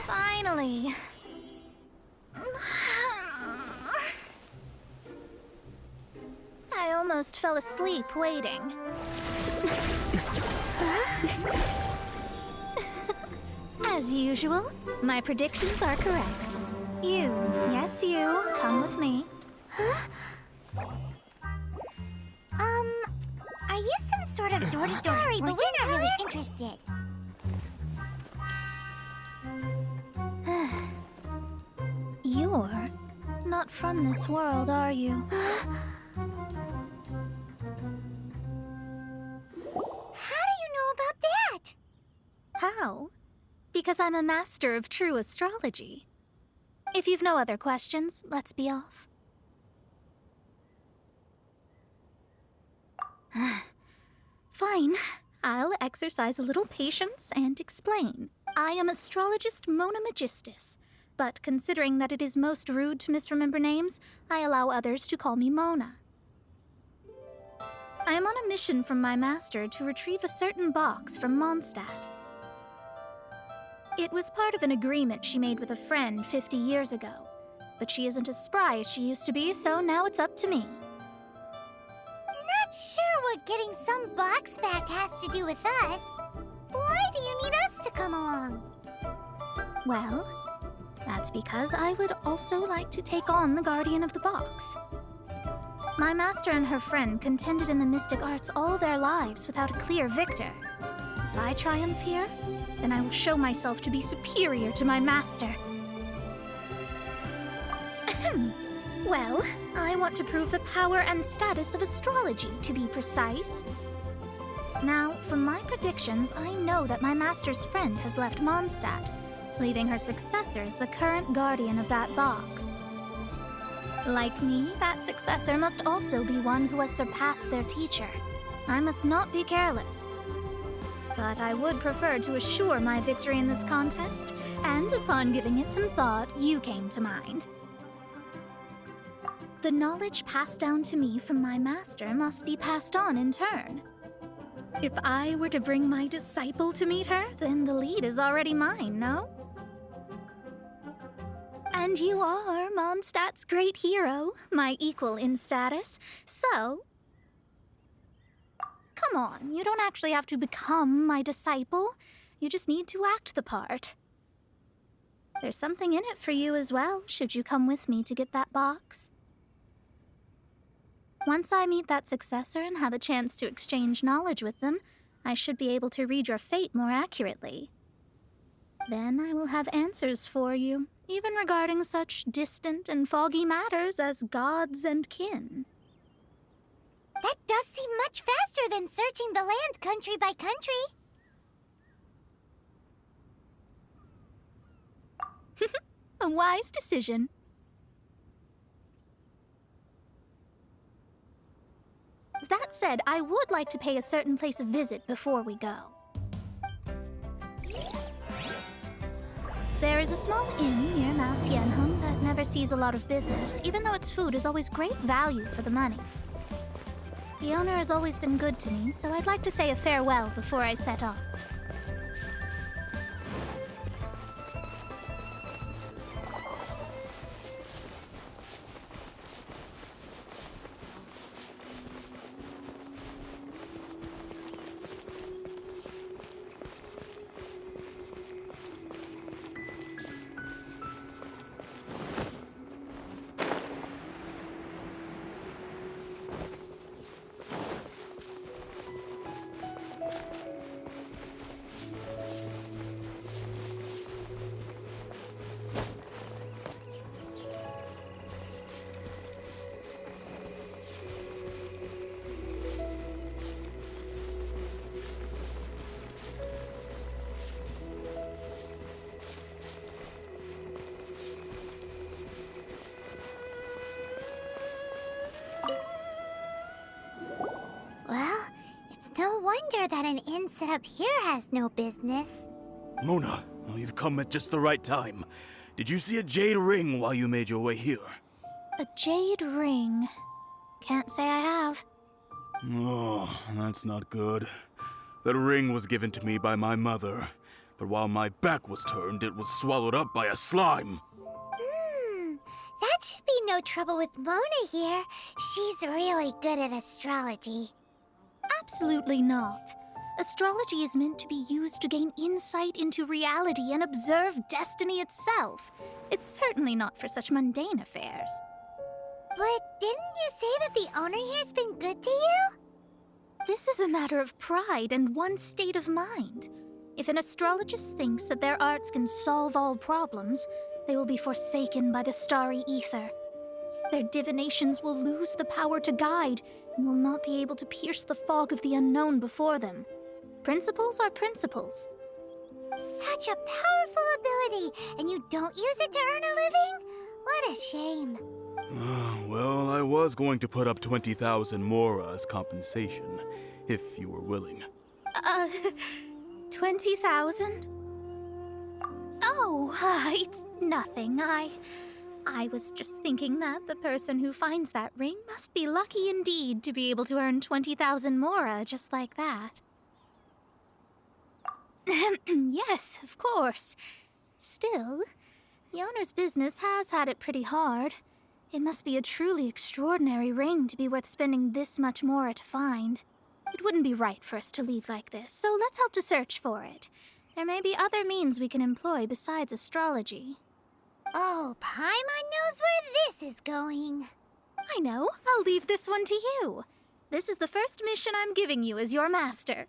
Finally. I almost fell asleep waiting. As usual, my predictions are correct. You, yes you, come with me. Are you some sort of door-to-door? Sorry, but we're not really interested. You're not from this world, are you? How do you know about that? How? Because I'm a master of true astrology. If you've no other questions, let's be off. Fine. I'll exercise a little patience and explain. I am astrologist Mona Magistus, but considering that it is most rude to misremember names, I allow others to call me Mona. I am on a mission from my master to retrieve a certain box from Mondstadt. It was part of an agreement she made with a friend 50 years ago, but she isn't as spry as she used to be, so now it's up to me. Not sure what getting some box back has to do with us. Why do you need us to come along? Well, that's because I would also like to take on the guardian of the box. My master and her friend contended in the mystic arts all their lives without a clear victor. If I triumph here, then I will show myself to be superior to my master. Well, I want to prove the power and status of astrology, to be precise. Now, from my predictions, I know that my master's friend has left Mondstadt, leaving her successor as the current guardian of that box. Like me, that successor must also be one who has surpassed their teacher. I must not be careless. But I would prefer to assure my victory in this contest, and upon giving it some thought, you came to mind. The knowledge passed down to me from my master must be passed on in turn. If I were to bring my disciple to meet her, then the lead is already mine, no? And you are Mondstadt's great hero, my equal in status, so... Come on, you don't actually have to become my disciple. You just need to act the part. There's something in it for you as well, should you come with me to get that box. Once I meet that successor and have a chance to exchange knowledge with them, I should be able to read your fate more accurately. Then I will have answers for you, even regarding such distant and foggy matters as gods and kin. That does seem much faster than searching the land country by country. A wise decision. That said, I would like to pay a certain place a visit before we go. There is a small inn near Mount Tianheng that never sees a lot of business, even though its food is always great value for the money. The owner has always been good to me, so I'd like to say a farewell before I set off. Well, it's no wonder that an inn set up here has no business. Mona, oh, you've come at just the right time. Did you see a jade ring while you made your way here? A jade ring. Can't say I have. Oh, that's not good. That ring was given to me by my mother. but while my back was turned, it was swallowed up by a slime. That should be no trouble with Mona here. She's really good at astrology. Absolutely not. Astrology is meant to be used to gain insight into reality and observe destiny itself. It's certainly not for such mundane affairs. But didn't you say that the owner here's been good to you? This is a matter of pride and one's state of mind. If an astrologist thinks that their arts can solve all problems, they will be forsaken by the starry ether. Their divinations will lose the power to guide and will not be able to pierce the fog of the unknown before them. Principles are principles. Such a powerful ability, and you don't use it to earn a living? What a shame. Well, I was going to put up 20,000 mora as compensation, if you were willing. 20,000? Oh, it's nothing. I was just thinking that the person who finds that ring must be lucky indeed to be able to earn 20,000 mora just like that. Yes, of course. Still, the owner's business has had it pretty hard. It must be a truly extraordinary ring to be worth spending this much mora to find. It wouldn't be right for us to leave like this, so let's help to search for it. There may be other means we can employ besides astrology. Oh, Paimon knows where this is going. I know. I'll leave this one to you. This is the first mission I'm giving you as your master.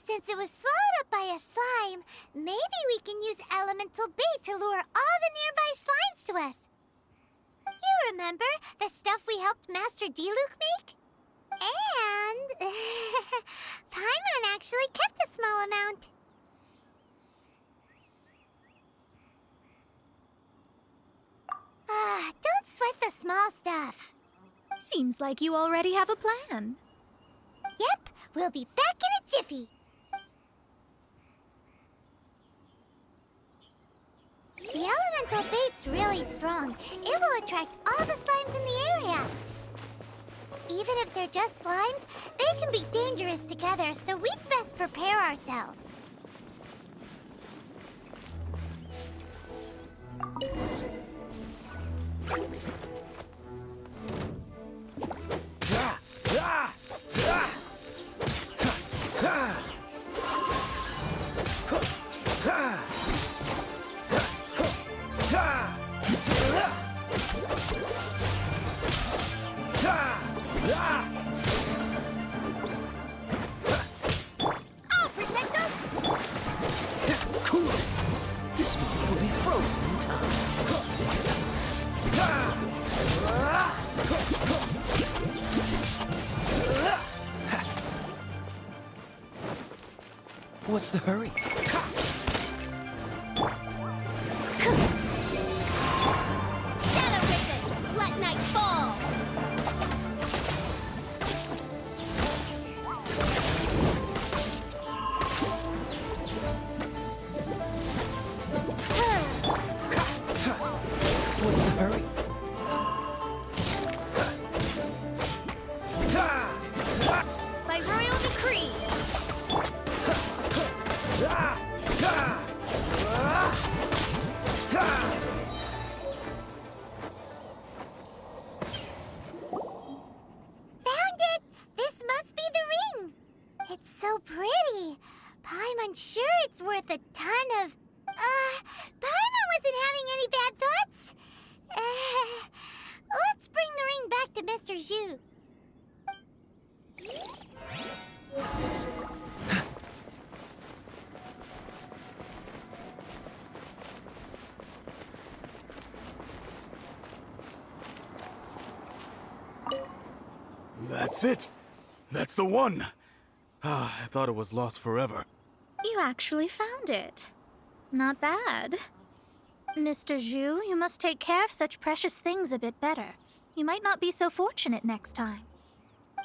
Since it was swallowed up by a slime, maybe we can use elemental bait to lure all the nearby slimes to us. You remember the stuff we helped Master Diluc make? And Paimon actually kept a small amount. Don't sweat the small stuff. Seems like you already have a plan. Yep, we'll be back in a jiffy. The elemental bait's really strong. It will attract all the slimes in the area. Even if they're just slimes, they can be dangerous together, so we'd best prepare ourselves. I'll protect us! Cool it! This one will be frozen in time. What's the hurry? Shadow Raven, let night fall! What's the hurry? By royal decree! Found it! This must be the ring! It's so pretty. Paimon's sure it's worth a ton of... Paimon wasn't having any bad thoughts? Let's bring the ring back to Mr. Zhu. That's it. That's the one. I thought it was lost forever. You actually found it. Not bad. Mr. Zhu, you must take care of such precious things a bit better. You might not be so fortunate next time.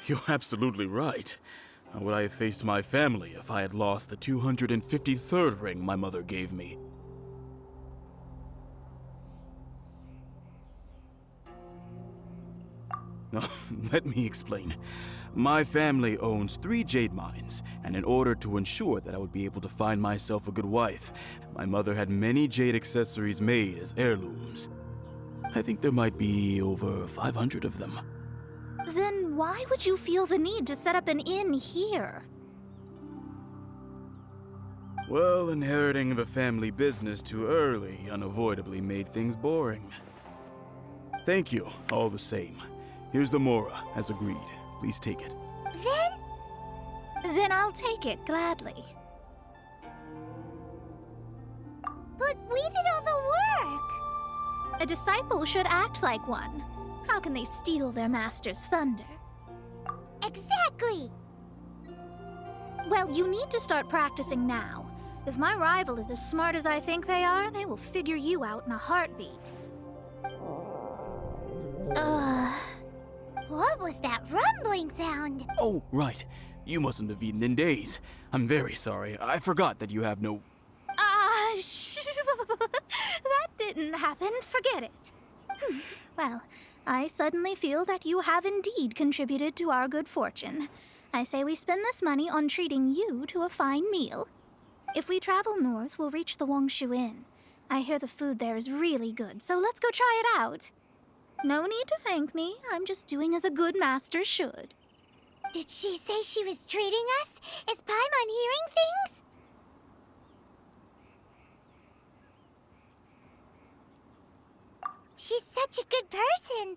You're absolutely right. How would I have faced my family if I had lost the 253rd ring my mother gave me? Let me explain. My family owns 3 jade mines, and in order to ensure that I would be able to find myself a good wife, my mother had many jade accessories made as heirlooms. I think there might be over 500 of them. Then why would you feel the need to set up an inn here? Well, inheriting the family business too early unavoidably made things boring. Thank you, all the same. Here's the mora, as agreed. Please take it. Then I'll take it gladly. But we did all the work. A disciple should act like one. How can they steal their master's thunder? Exactly. Well, you need to start practicing now. If my rival is as smart as I think they are, they will figure you out in a heartbeat. What was that rumbling sound? Oh, right. You mustn't have eaten in days. I'm very sorry. I forgot that you have no... That didn't happen. Forget it. Well, I suddenly feel that you have indeed contributed to our good fortune. I say we spend this money on treating you to a fine meal. If we travel north, we'll reach the Wongshu Inn. I hear the food there is really good, so let's go try it out. No need to thank me. I'm just doing as a good master should. Did she say she was treating us? Is Paimon hearing things? She's such a good person.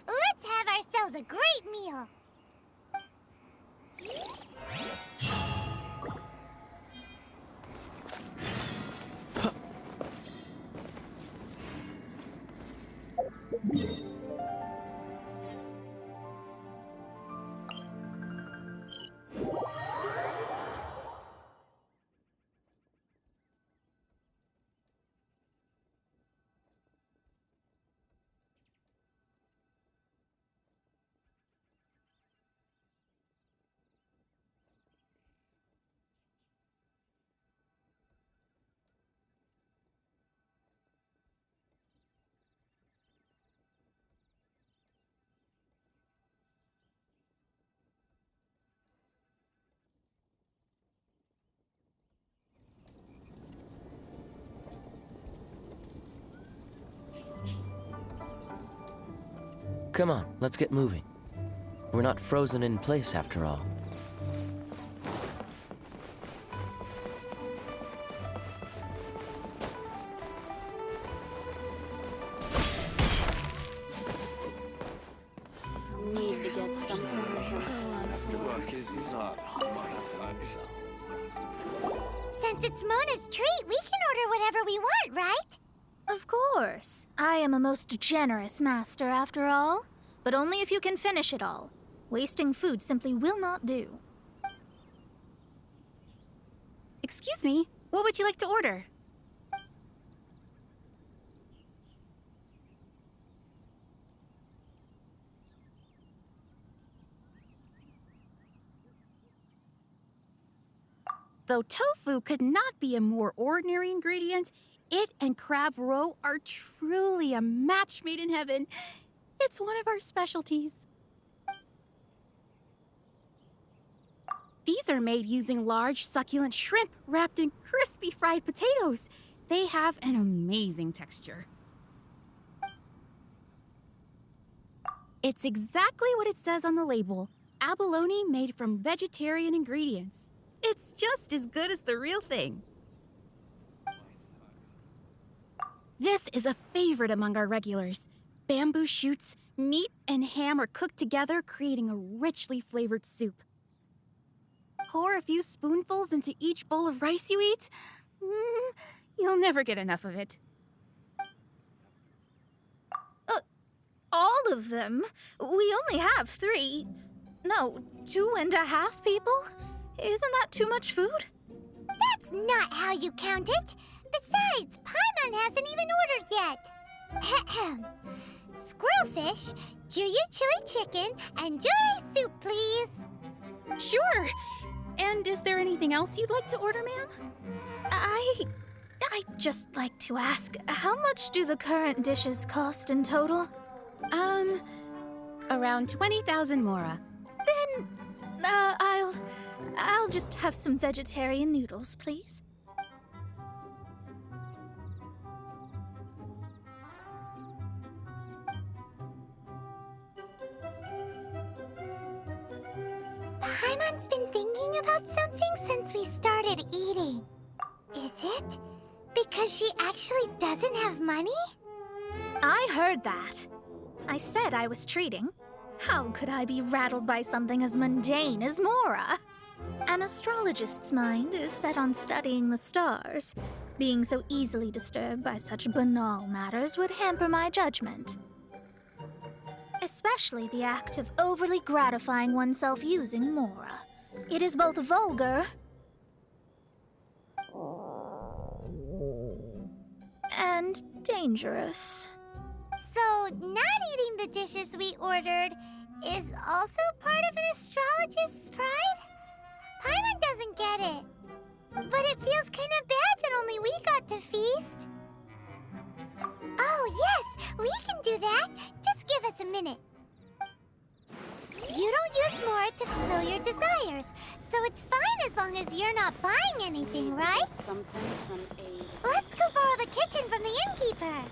Let's have ourselves a great meal. Come on, let's get moving. We're not frozen in place after all. Need to get something. Since it's Mona's treat, we can order whatever we want, right? Of course. I am a most generous master, after all. But only if you can finish it all. Wasting food simply will not do. Excuse me, what would you like to order? Though tofu could not be a more ordinary ingredient, it and crab roe are truly a match made in heaven. It's one of our specialties. These are made using large, succulent shrimp wrapped in crispy fried potatoes. They have an amazing texture. It's exactly what it says on the label. Abalone made from vegetarian ingredients. It's just as good as the real thing. This is a favorite among our regulars. Bamboo shoots, meat, and ham are cooked together, creating a richly flavored soup. Pour a few spoonfuls into each bowl of rice you eat. You'll never get enough of it. All of them? We only have 3. No, 2.5 people? Isn't that too much food? That's not how you count it. Besides, Paimon hasn't even ordered yet. Squirrelfish, Juyu chili chicken, and Jury soup, please. Sure. And is there anything else you'd like to order, ma'am? I'd just like to ask, how much do the current dishes cost in total? Around 20,000 mora. just have some vegetarian noodles, please. Paimon's been thinking about something since we started eating. Is it because she actually doesn't have money? I heard that. I said I was treating. How could I be rattled by something as mundane as Mora? An astrologist's mind is set on studying the stars. Being so easily disturbed by such banal matters would hamper my judgment. Especially the act of overly gratifying oneself using Mora. It is both vulgar and dangerous. So, not eating the dishes we ordered is also part of an astrologist's pride? Paimon doesn't get it. But it feels kind of bad that only we got to feast. Oh, yes, we can do that. Just give us a minute. You don't use more to fulfill your desires, so it's fine as long as you're not buying anything, right? Something from a... Let's go borrow the kitchen from the innkeeper.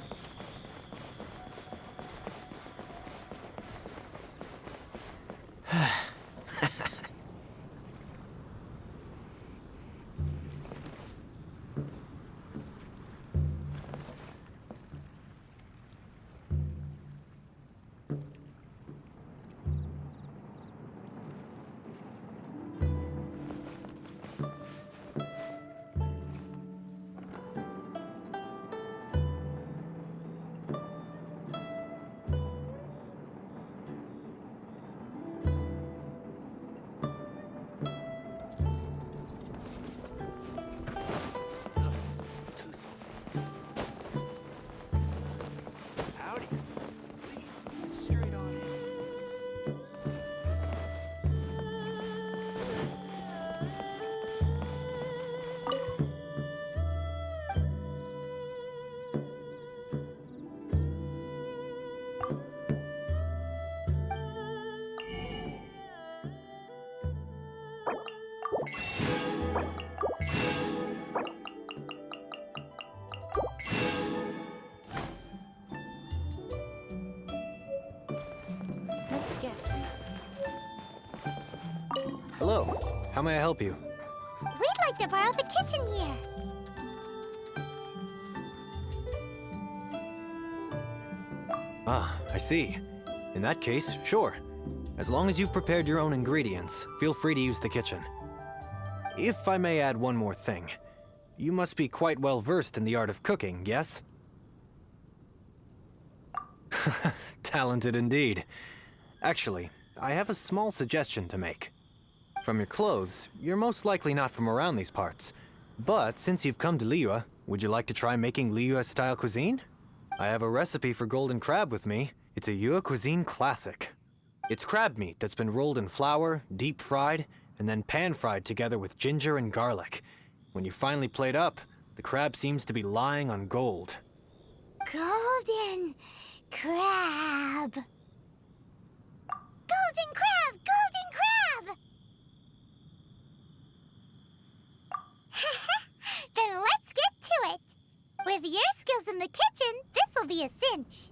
Howdy. Please, straight on in. Let me guess. Hello. How may I help you? We'd like to borrow the kitchen here. Ah, I see. In that case, sure. As long as you've prepared your own ingredients, feel free to use the kitchen. If I may add one more thing, you must be quite well versed in the art of cooking, yes? Talented indeed. Actually, I have a small suggestion to make. From your clothes, you're most likely not from around these parts. But since you've come to Liyue, would you like to try making Liyue-style cuisine? I have a recipe for golden crab with me. It's a Yue cuisine classic. It's crab meat that's been rolled in flour, deep fried, and then pan-fried together with ginger and garlic. When you finally plate up, the crab seems to be lying on gold. Golden crab. Golden crab! Golden crab! Then let's get to it. With your skills in the kitchen, this'll be a cinch.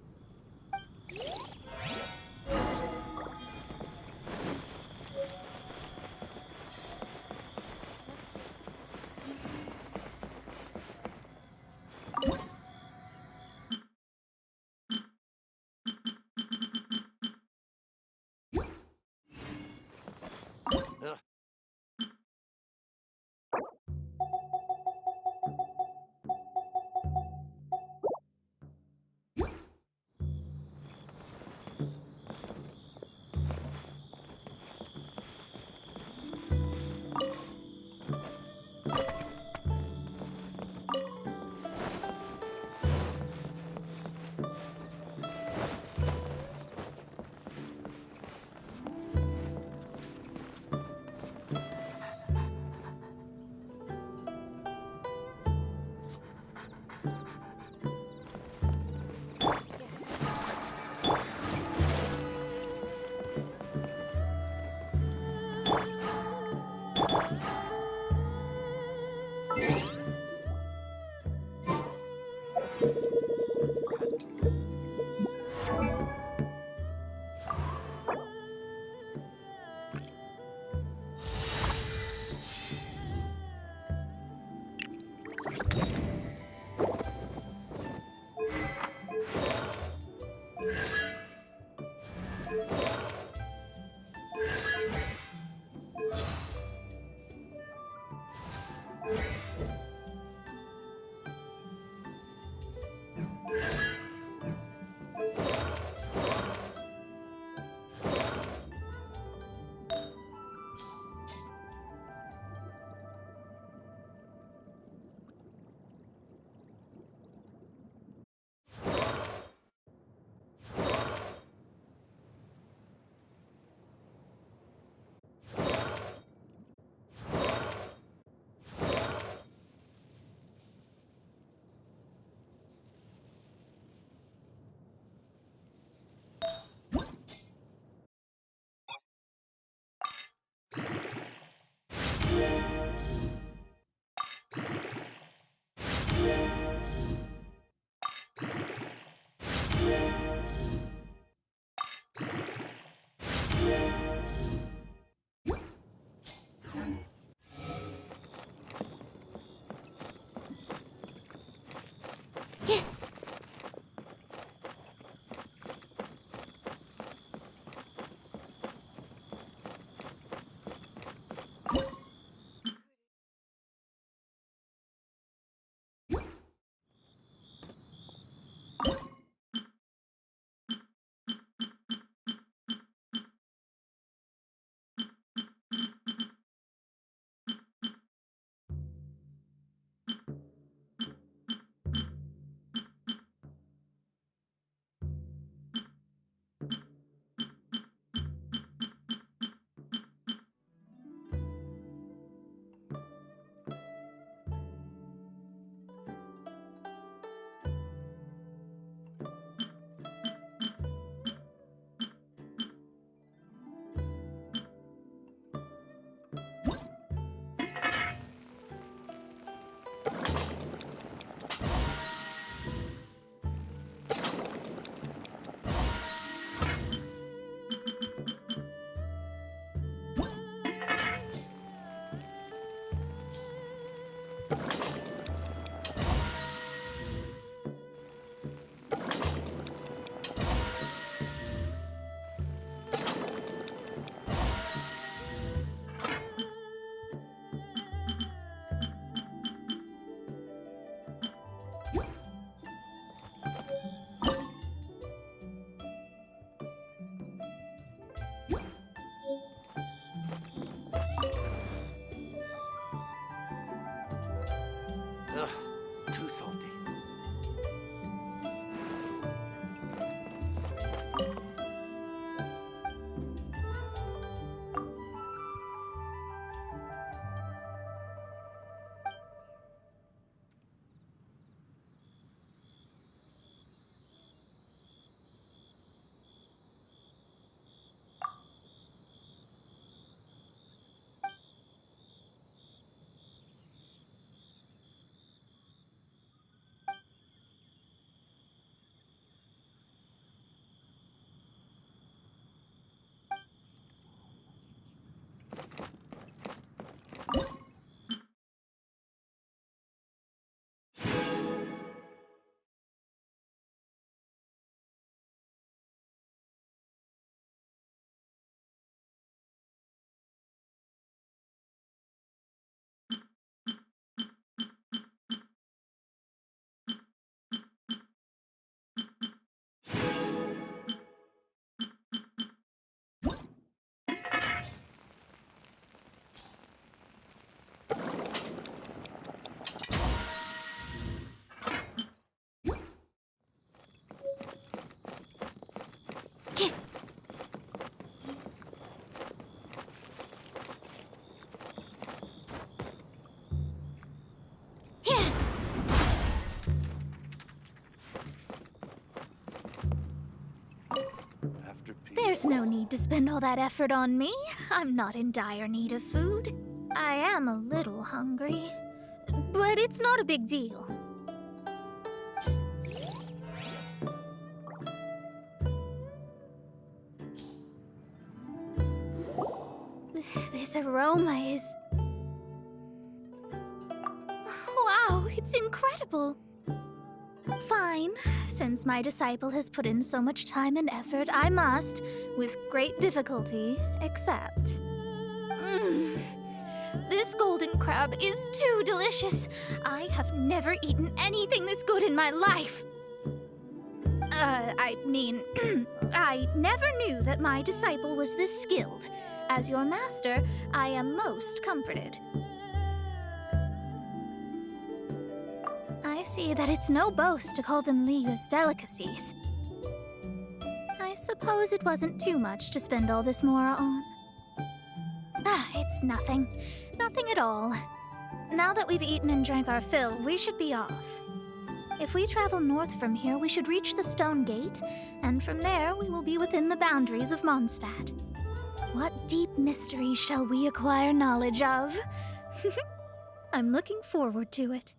There's no need to spend all that effort on me. I'm not in dire need of food. I am a little hungry, but it's not a big deal. This aroma is... Wow, it's incredible. Fine. Since my disciple has put in so much time and effort, I must, with great difficulty, accept. This golden crab is too delicious. I have never eaten anything this good in my life. I mean, I never knew that my disciple was this skilled. As your master, I am most comforted. I see that it's no boast to call them Liyue's delicacies. I suppose it wasn't too much to spend all this mora on. It's nothing. Nothing at all. Now that we've eaten and drank our fill, we should be off. If we travel north from here, we should reach the Stone Gate, and from there we will be within the boundaries of Mondstadt. What deep mysteries shall we acquire knowledge of? I'm looking forward to it.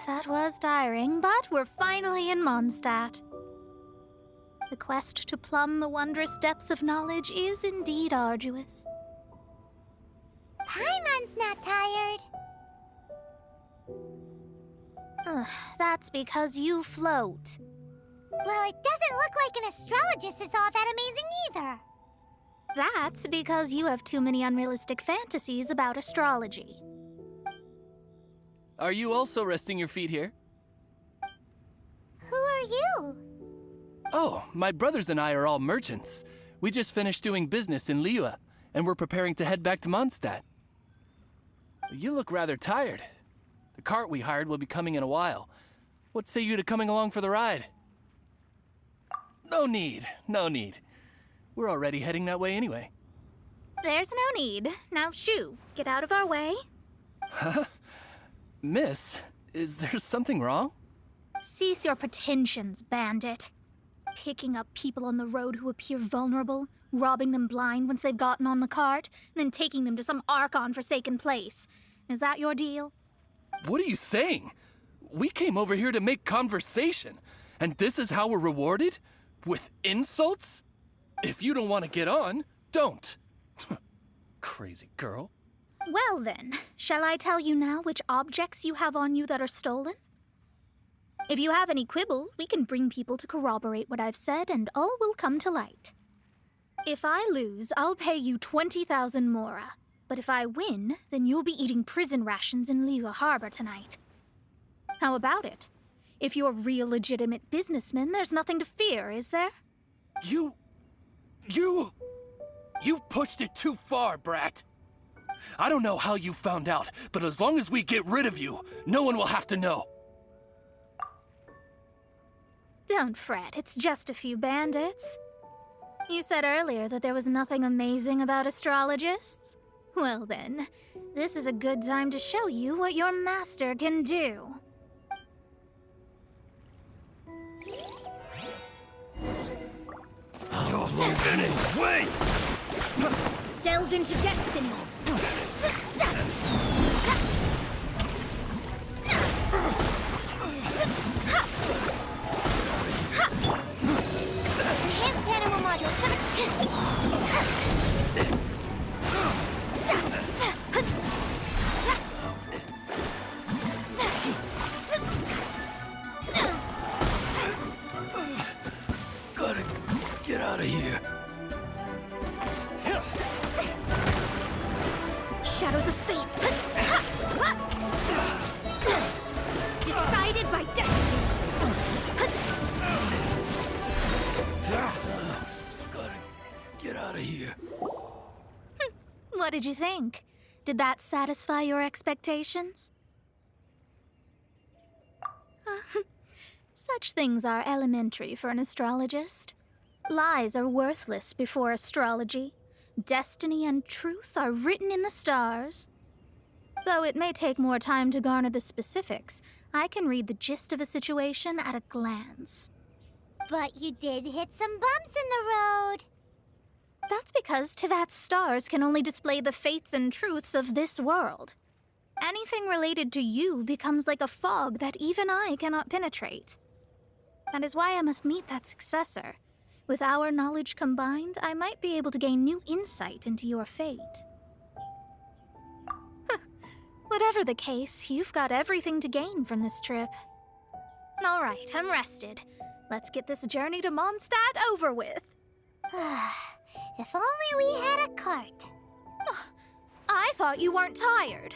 That was tiring, but we're finally in Mondstadt. The quest to plumb the wondrous depths of knowledge is indeed arduous. Paimon's not tired. That's because you float. Well, it doesn't look like an astrologist is all that amazing either. That's because you have too many unrealistic fantasies about astrology. Are you also resting your feet here? Who are you? Oh, my brothers and I are all merchants. We just finished doing business in Liyue, and we're preparing to head back to Mondstadt. You look rather tired. The cart we hired will be coming in a while. What say you to coming along for the ride? No need, no need. We're already heading that way anyway. There's no need. Now shoo, get out of our way. Huh? Miss, is there something wrong? Cease your pretensions, bandit. Picking up people on the road who appear vulnerable, robbing them blind once they've gotten on the cart, and then taking them to some Archon-forsaken place. Is that your deal? What are you saying? We came over here to make conversation, and this is how we're rewarded? With insults? If you don't want to get on, don't. Crazy girl. Well then, shall I tell you now which objects you have on you that are stolen? If you have any quibbles, we can bring people to corroborate what I've said, and all will come to light. If I lose, I'll pay you 20,000 mora. But if I win, then you'll be eating prison rations in Liyue Harbor tonight. How about it? If you're real legitimate businessmen, there's nothing to fear, is there? You've pushed it too far, brat. I don't know how you found out, but as long as we get rid of you, no one will have to know. Don't fret, it's just a few bandits. You said earlier that there was nothing amazing about astrologists? Well then, this is a good time to show you what your master can do. You're moving away! delve into destiny. Enhanced animal module. Gotta get out of here. Shadows of fate. Decided by destiny. Gotta get out of here. What did you think? Did that satisfy your expectations? Such things are elementary for an astrologist. Lies are worthless before astrology. Destiny and truth are written in the stars. Though it may take more time to garner the specifics, I can read the gist of a situation at a glance. But you did hit some bumps in the road. That's because Tivat's stars can only display the fates and truths of this world. Anything related to you becomes like a fog that even I cannot penetrate. That is why I must meet that successor. With our knowledge combined, I might be able to gain new insight into your fate. Whatever the case, you've got everything to gain from this trip. All right, I'm rested. Let's get this journey to Mondstadt over with. If only we had a cart. I thought you weren't tired.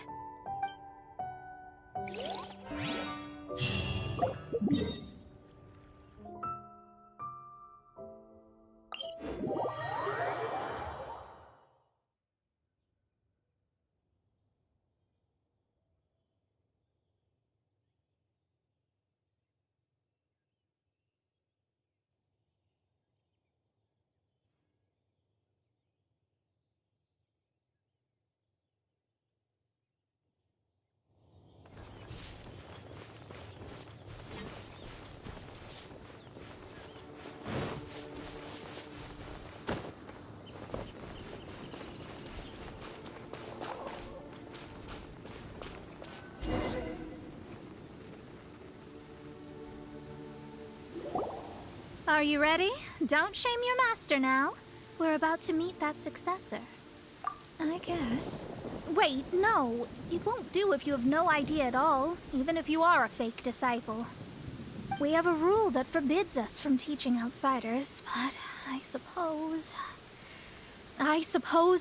Are you ready? Don't shame your master now. We're about to meet that successor. I guess. Wait, no. It won't do if you have no idea at all, even if you are a fake disciple. We have a rule that forbids us from teaching outsiders, but I suppose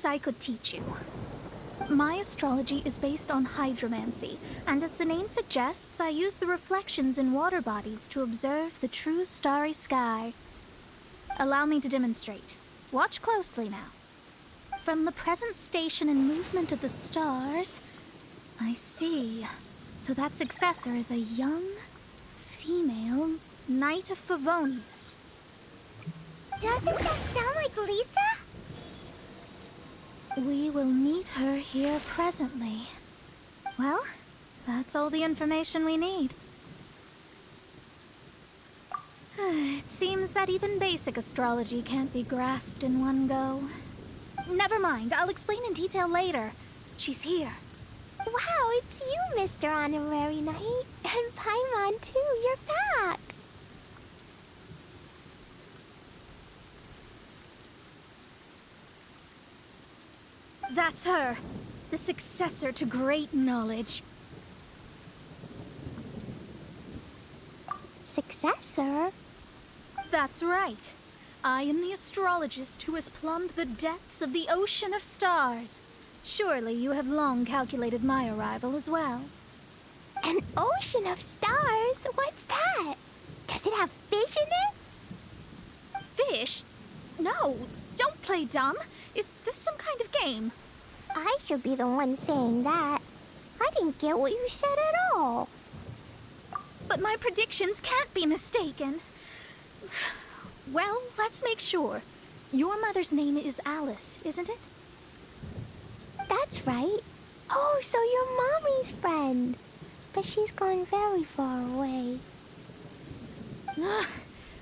I could teach you. My astrology is based on hydromancy, and as the name suggests, I use the reflections in water bodies to observe the true starry sky. Allow me to demonstrate. Watch closely now. From the present station and movement of the stars, I see. So that successor is a young, female Knight of Favonius. Doesn't that sound like Lisa? We will meet her here presently. Well, that's all the information we need. It seems that even basic astrology can't be grasped in one go. Never mind, I'll explain in detail later. She's here. Wow, it's you, Mr. Honorary Knight. And Paimon, too. You're back. That's her, the successor to great knowledge. Successor? That's right. I am the astrologist who has plumbed the depths of the ocean of stars. Surely you have long calculated my arrival as well. An ocean of stars? What's that? Does it have fish in it? Fish? No, don't play dumb. Is this some kind of game? I should be the one saying that. I didn't get what you said at all. But my predictions can't be mistaken. Well, let's make sure. Your mother's name is Alice, isn't it? That's right. Oh, so you're Mommy's friend. But she's gone very far away.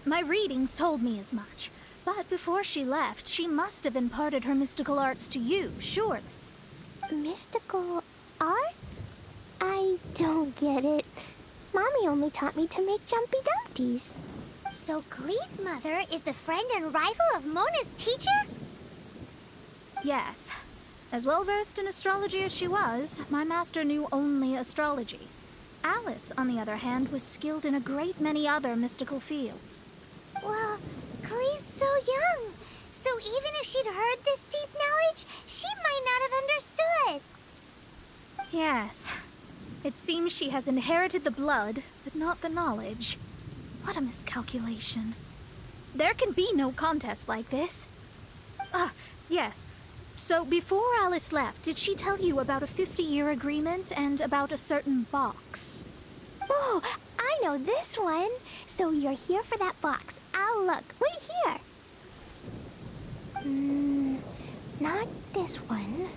My readings told me as much. But before she left, she must have imparted her mystical arts to you, surely. Mystical arts? I don't get it. Mommy only taught me to make jumpy dumpties. So Glee's mother is the friend and rival of Mona's teacher? Yes. As well versed in astrology as she was, my master knew only astrology. Alice, on the other hand, was skilled in a great many other mystical fields. Well, Glee's so young. So even if she'd heard this deep knowledge, she might not have understood. Yes. It seems she has inherited the blood, but not the knowledge. What a miscalculation. There can be no contest like this. Ah, yes. So before Alice left, did she tell you about a 50-year agreement and about a certain box? Oh, I know this one. So you're here for that box. I'll look. Wait here. Not this one.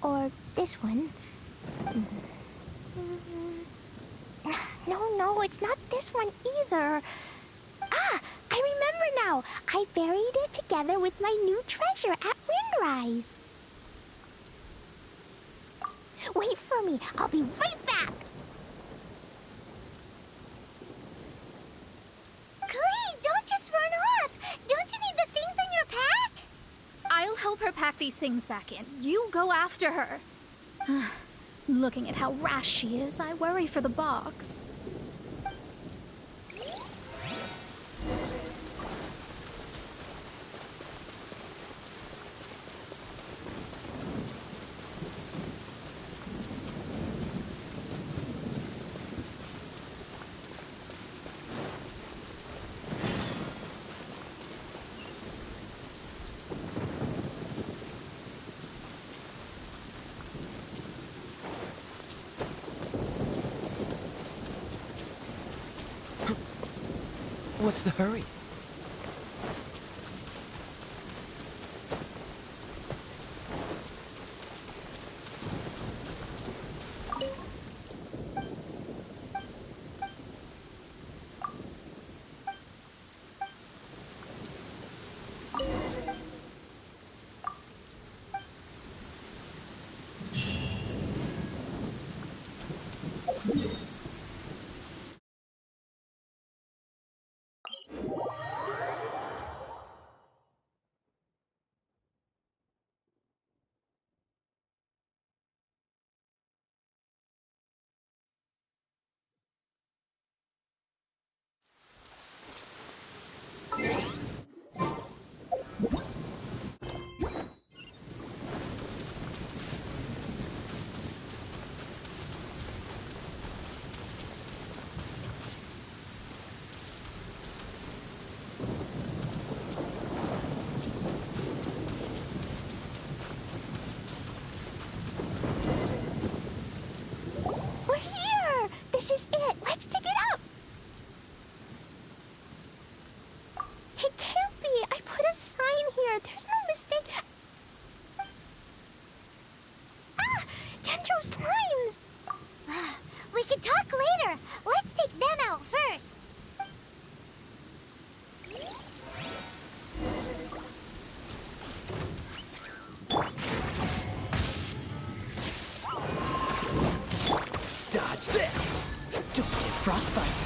Or this one. No, it's not this one either. Ah, I remember now. I buried it together with my new treasure at Windrise. Wait for me. I'll be right back. Clee, don't just run off. Don't you need the things in your pack? I'll help her pack these things back in. You go after her. Looking at how rash she is, I worry for the box. What's the hurry? We're here. This is it. Let's dig it up. It can't be. I put a sign here. There's no mistake. Ah! Dendro slimes! We can talk later. Let's take them out first. Dodge this! Don't get frostbite!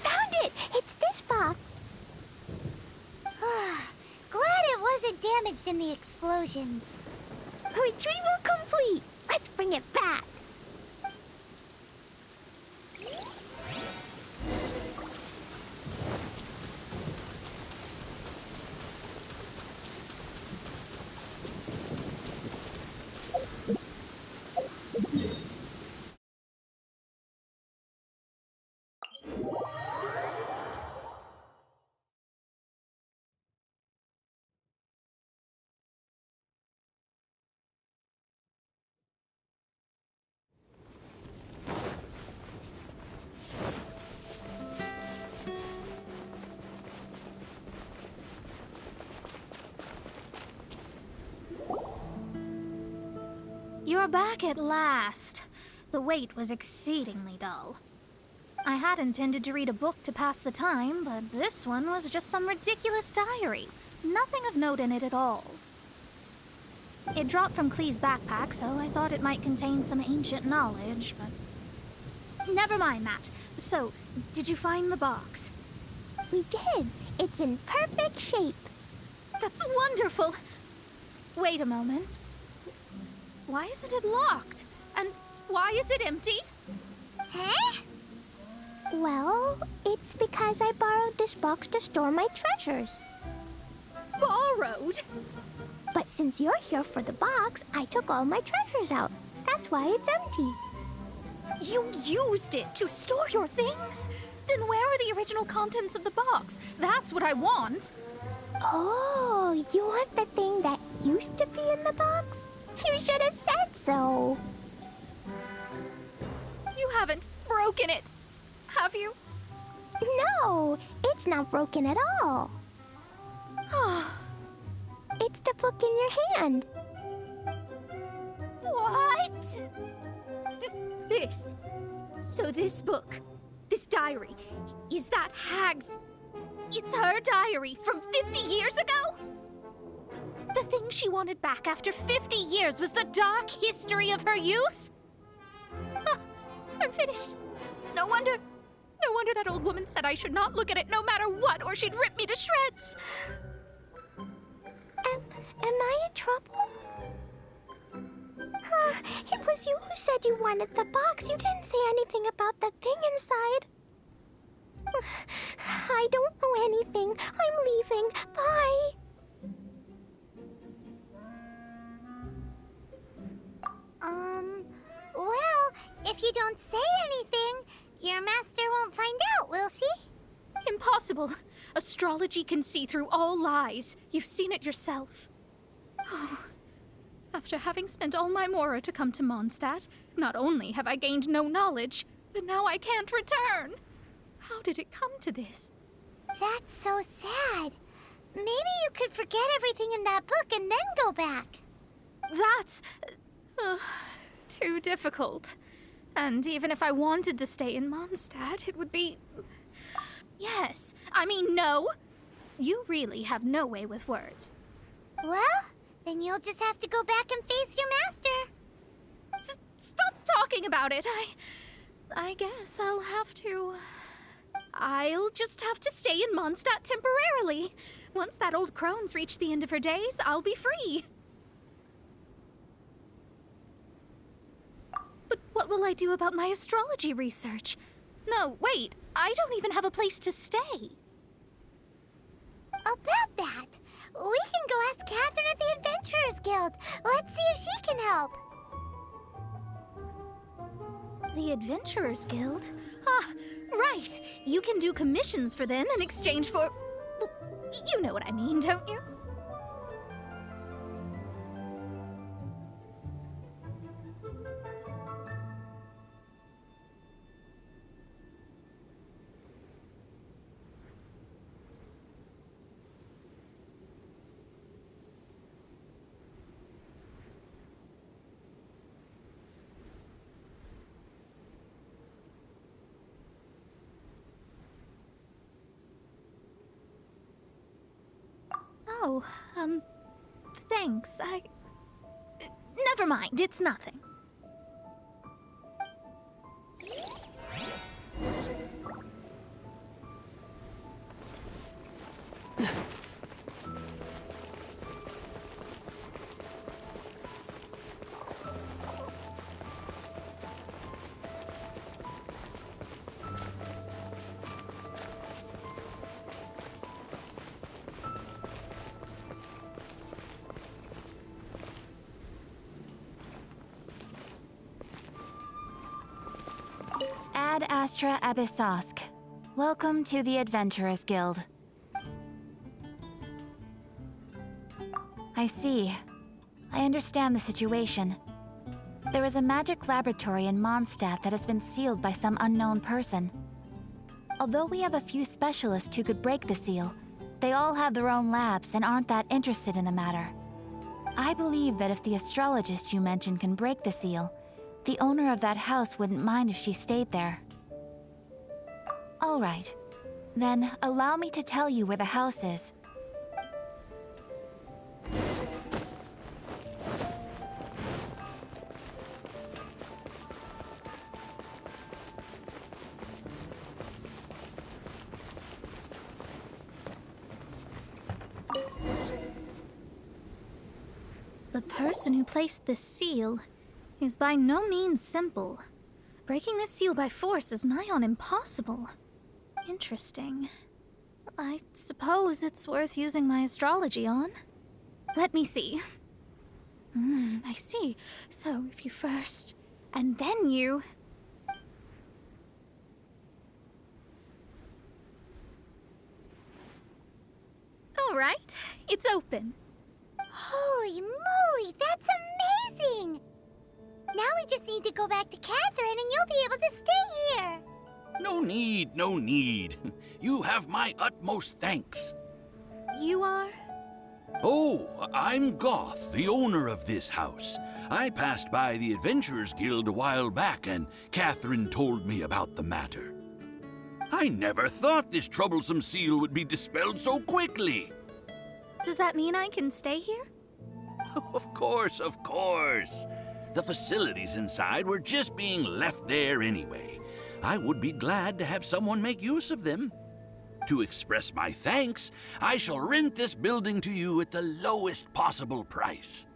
Found it! It's this box. Glad it wasn't damaged in the explosions. Retrieval complete! Let's bring it back. We're back at last. The wait was exceedingly dull. I had intended to read a book to pass the time, but this one was just some ridiculous diary. Nothing of note in it at all. It dropped from Clee's backpack, so I thought it might contain some ancient knowledge, but... Never mind that. So, did you find the box? We did. It's in perfect shape. That's wonderful! Wait a moment. Why isn't it locked? And why is it empty? Huh? Well, it's because I borrowed this box to store my treasures. Borrowed? But since you're here for the box, I took all my treasures out. That's why it's empty. You used it to store your things? Then where are the original contents of the box? That's what I want. Oh, you want the thing that used to be in the box? You should have said so. You haven't broken it, have you? No, it's not broken at all. It's the book in your hand. What? This. So this book, this diary, is that Hag's... It's her diary from 50 years ago? The thing she wanted back after 50 years was the dark history of her youth? I'm finished. No wonder that old woman said I should not look at it no matter what, or she'd rip me to shreds. Am I in trouble? It was you who said you wanted the box. You didn't say anything about the thing inside. I don't know anything. I'm leaving. Bye. Well, if you don't say anything, your master won't find out, will she? Impossible. Astrology can see through all lies. You've seen it yourself. Oh. After having spent all my mora to come to Mondstadt, not only have I gained no knowledge, but now I can't return. How did it come to this? That's so sad. Maybe you could forget everything in that book and then go back. That's... too difficult. And even if I wanted to stay in Mondstadt, it would be... Yes, I mean no. You really have no way with words. Well, then you'll just have to go back and face your master. Stop talking about it. I guess I'll just have to stay in Mondstadt temporarily. Once that old crone's reached the end of her days, I'll be free. But what will I do about my astrology research? No, wait, I don't even have a place to stay. About that, we can go ask Catherine at the Adventurers Guild. Let's see if she can help. The Adventurers Guild? Ah, right. You can do commissions for them in exchange for... Well, you know what I mean, don't you? Oh, thanks. Never mind, it's nothing. Ad Astra Abyssosk. Welcome to the Adventurers Guild. I see. I understand the situation. There is a magic laboratory in Mondstadt that has been sealed by some unknown person. Although we have a few specialists who could break the seal, they all have their own labs and aren't that interested in the matter. I believe that if the astrologist you mentioned can break the seal, the owner of that house wouldn't mind if she stayed there. All right. Then allow me to tell you where the house is. The person who placed this seal is by no means simple. Breaking this seal by force is nigh on impossible. Interesting. I suppose it's worth using my astrology on. Let me see. I see. So if you first, and then you... All right, it's open. Holy moly, that's amazing! Now we just need to go back to Catherine and you'll be able to stay here. No need, no need. You have my utmost thanks. You are? Oh, I'm Goth, the owner of this house. I passed by the Adventurers Guild a while back, and Catherine told me about the matter. I never thought this troublesome seal would be dispelled so quickly. Does that mean I can stay here? Of course, of course. The facilities inside were just being left there anyway. I would be glad to have someone make use of them. To express my thanks, I shall rent this building to you at the lowest possible price.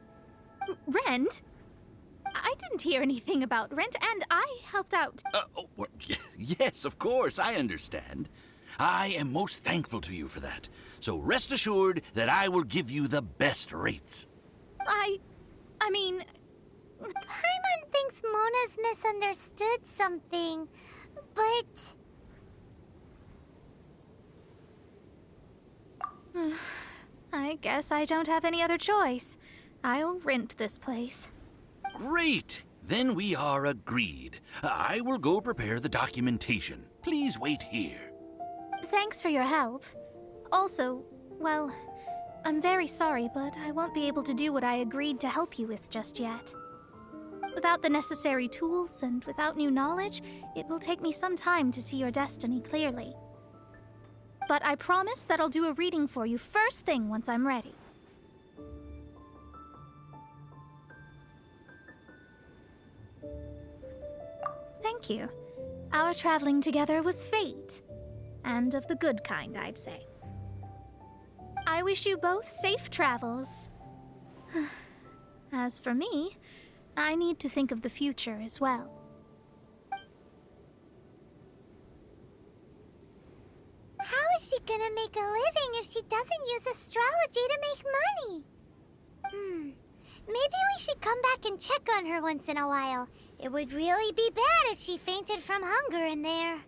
Rent? I didn't hear anything about rent, and I helped out. Yes, of course, I understand. I am most thankful to you for that. So rest assured that I will give you the best rates. I mean... Paimon thinks Mona's misunderstood something, but... I guess I don't have any other choice. I'll rent this place. Great! Then we are agreed. I will go prepare the documentation. Please wait here. Thanks for your help. Also, well, I'm very sorry, but I won't be able to do what I agreed to help you with just yet. Without the necessary tools and without new knowledge, it will take me some time to see your destiny clearly. But I promise that I'll do a reading for you first thing once I'm ready. Thank you. Our traveling together was fate. And of the good kind, I'd say. I wish you both safe travels. As for me, I need to think of the future as well. How is she gonna make a living if she doesn't use astrology to make money? Maybe we should come back and check on her once in a while. It would really be bad if she fainted from hunger in there.